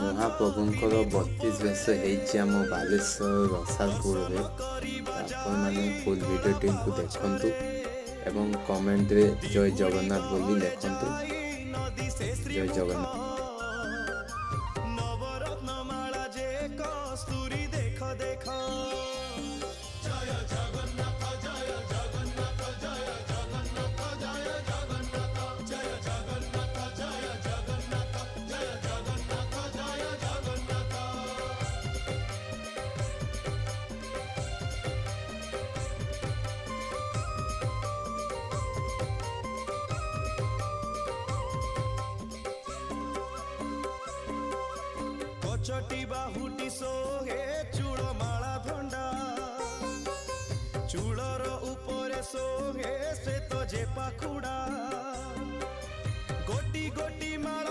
महाप्रभुंकर 32 बेश होम बालेश्वर रसालपुर में आपण मैंने फुल वीडियो टीम को देखु एवं कमेंट रे जय जगन्नाथ बोली लिखु। जय जगन्नाथ। चटी बाहुटी सोहे चूड़ माला धंडा चूड़र उपरे सोहे से तो जे पाखुड़ा गोटी गोटी माला